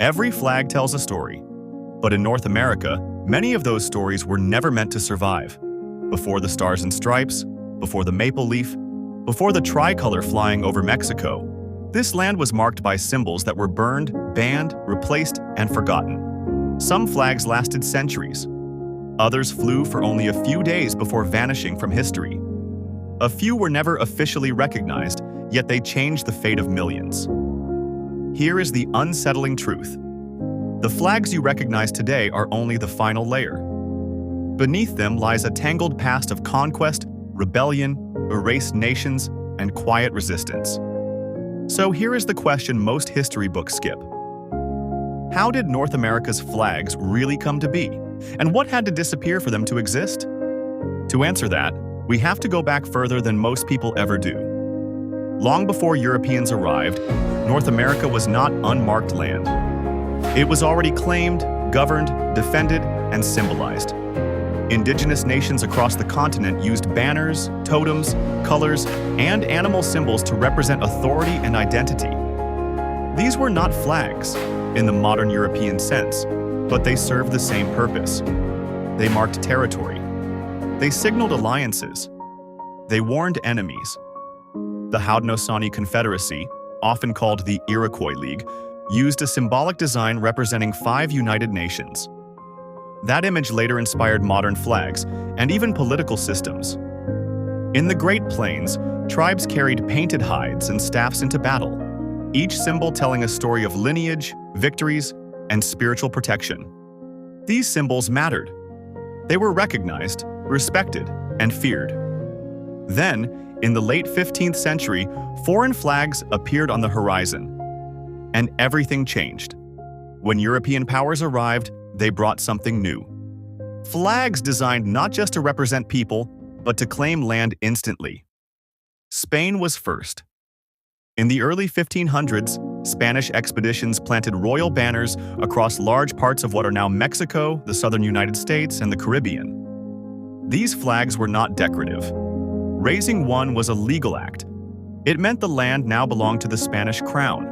Every flag tells a story, but in North America, many of those stories were never meant to survive. Before the Stars and Stripes, before the maple leaf, before the tricolor flying over Mexico, this land was marked by symbols that were burned, banned, replaced, and forgotten. Some flags lasted centuries. Others flew for only a few days before vanishing from history. A few were never officially recognized, yet they changed the fate of millions. Here is the unsettling truth. The flags you recognize today are only the final layer. Beneath them lies a tangled past of conquest, rebellion, erased nations, and quiet resistance. So here is the question most history books skip. How did North America's flags really come to be? And what had to disappear for them to exist? To answer that, we have to go back further than most people ever do. Long before Europeans arrived, North America was not unmarked land. It was already claimed, governed, defended, and symbolized. Indigenous nations across the continent used banners, totems, colors, and animal symbols to represent authority and identity. These were not flags, in the modern European sense, but they served the same purpose. They marked territory. They signaled alliances. They warned enemies. The Haudenosaunee Confederacy, often called the Iroquois League, used a symbolic design representing 5 united nations. That image later inspired modern flags and even political systems. In the Great Plains, tribes carried painted hides and staffs into battle, each symbol telling a story of lineage, victories, and spiritual protection. These symbols mattered. They were recognized, respected, and feared. Then, in the late 15th century, foreign flags appeared on the horizon, and everything changed. When European powers arrived, they brought something new. Flags designed not just to represent people, but to claim land instantly. Spain was first. In the early 1500s, Spanish expeditions planted royal banners across large parts of what are now Mexico, the southern United States, and the Caribbean. These flags were not decorative. Raising one was a legal act. It meant the land now belonged to the Spanish crown,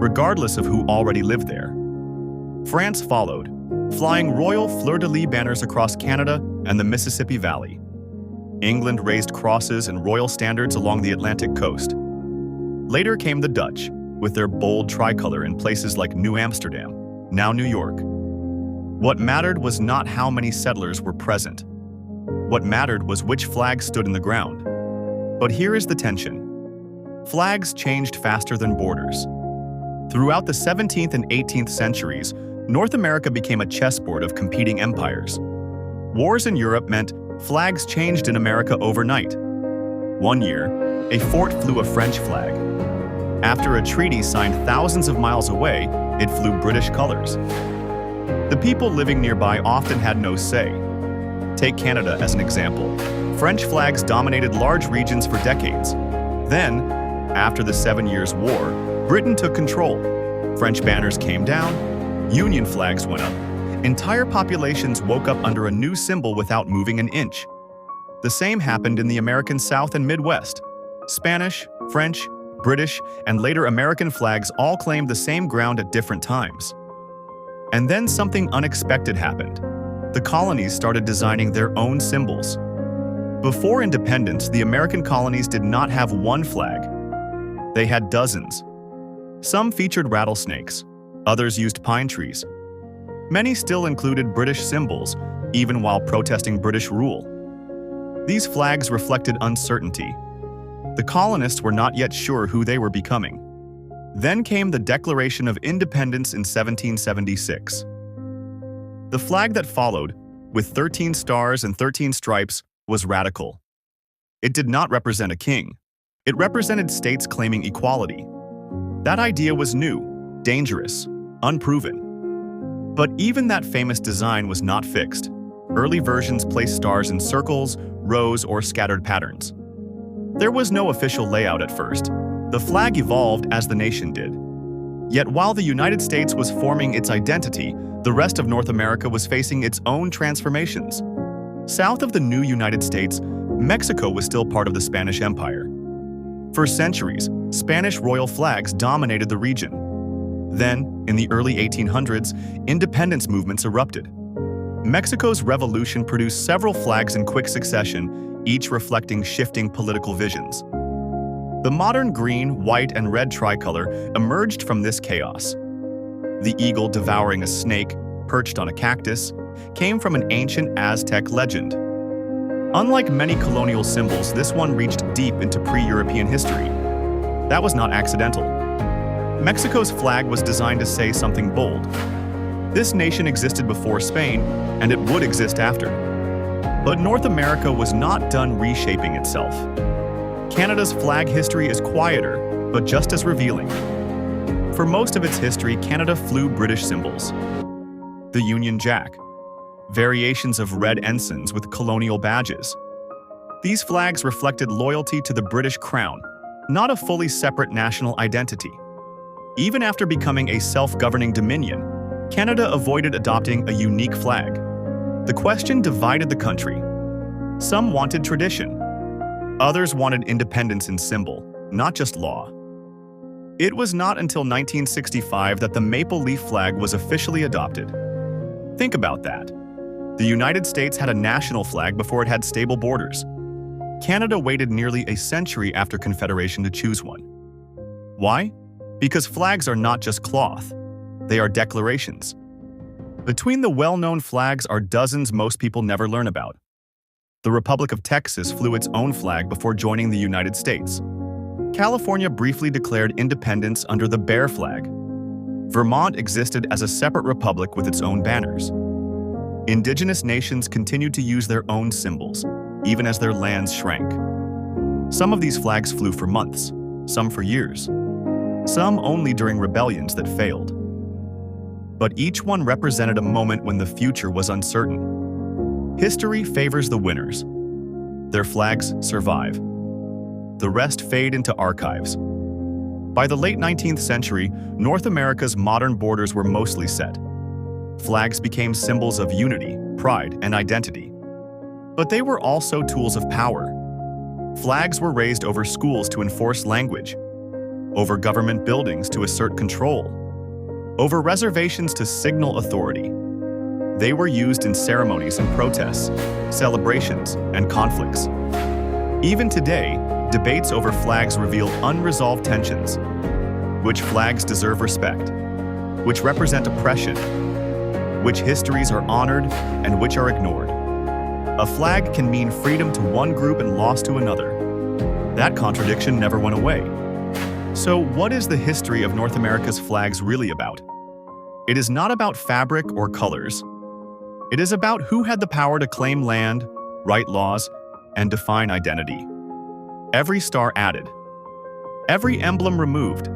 regardless of who already lived there. France followed, flying royal fleur-de-lis banners across Canada and the Mississippi Valley. England raised crosses and royal standards along the Atlantic coast. Later came the Dutch, with their bold tricolor in places like New Amsterdam, now New York. What mattered was not how many settlers were present. What mattered was which flag stood in the ground. But here is the tension. Flags changed faster than borders. Throughout the 17th and 18th centuries, North America became a chessboard of competing empires. Wars in Europe meant flags changed in America overnight. One year, a fort flew a French flag. After a treaty signed thousands of miles away, it flew British colors. The people living nearby often had no say. Take Canada as an example. French flags dominated large regions for decades. Then, after the 7 Years' War, Britain took control. French banners came down, Union flags went up. Entire populations woke up under a new symbol without moving an inch. The same happened in the American South and Midwest. Spanish, French, British, and later American flags all claimed the same ground at different times. And then something unexpected happened. The colonies started designing their own symbols. Before independence, the American colonies did not have one flag. They had dozens. Some featured rattlesnakes, others used pine trees. Many still included British symbols, even while protesting British rule. These flags reflected uncertainty. The colonists were not yet sure who they were becoming. Then came the Declaration of Independence in 1776. The flag that followed, with 13 stars and 13 stripes, was radical. It did not represent a king. It represented states claiming equality. That idea was new, dangerous, unproven. But even that famous design was not fixed. Early versions placed stars in circles, rows, or scattered patterns. There was no official layout at first. The flag evolved as the nation did. Yet while the United States was forming its identity, the rest of North America was facing its own transformations. South of the new United States, Mexico was still part of the Spanish Empire. For centuries, Spanish royal flags dominated the region. Then, in the early 1800s, independence movements erupted. Mexico's revolution produced several flags in quick succession, each reflecting shifting political visions. The modern green, white, and red tricolor emerged from this chaos. The eagle devouring a snake, perched on a cactus, came from an ancient Aztec legend. Unlike many colonial symbols, this one reached deep into pre-European history. That was not accidental. Mexico's flag was designed to say something bold. This nation existed before Spain, and it would exist after. But North America was not done reshaping itself. Canada's flag history is quieter, but just as revealing. For most of its history, Canada flew British symbols. The Union Jack, variations of red ensigns with colonial badges. These flags reflected loyalty to the British Crown, not a fully separate national identity. Even after becoming a self-governing dominion, Canada avoided adopting a unique flag. The question divided the country. Some wanted tradition. Others wanted independence in symbol, not just law. It was not until 1965 that the maple leaf flag was officially adopted. Think about that. The United States had a national flag before it had stable borders. Canada waited nearly a century after Confederation to choose one. Why? Because flags are not just cloth. They are declarations. Between the well-known flags are dozens most people never learn about. The Republic of Texas flew its own flag before joining the United States. California briefly declared independence under the bear flag. Vermont existed as a separate republic with its own banners. Indigenous nations continued to use their own symbols, even as their lands shrank. Some of these flags flew for months, some for years, some only during rebellions that failed. But each one represented a moment when the future was uncertain. History favors the winners. Their flags survive. The rest fade into archives. By the late 19th century, North America's modern borders were mostly set. Flags became symbols of unity, pride, and identity. But they were also tools of power. Flags were raised over schools to enforce language, over government buildings to assert control, over reservations to signal authority. They were used in ceremonies and protests, celebrations, and conflicts. Even today, debates over flags reveal unresolved tensions. Which flags deserve respect? Which represent oppression? Which histories are honored and which are ignored? A flag can mean freedom to one group and loss to another. That contradiction never went away. So what is the history of North America's flags really about? It is not about fabric or colors. It is about who had the power to claim land, write laws, and define identity. Every star added, every emblem removed,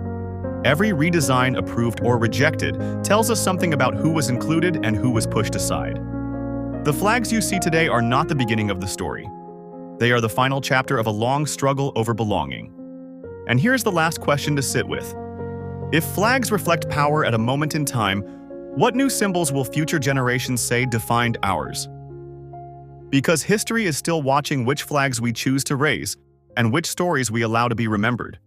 every redesign approved or rejected tells us something about who was included and who was pushed aside. The flags you see today are not the beginning of the story. They are the final chapter of a long struggle over belonging. And here's the last question to sit with. If flags reflect power at a moment in time, what new symbols will future generations say defined ours? Because history is still watching which flags we choose to raise and which stories we allow to be remembered.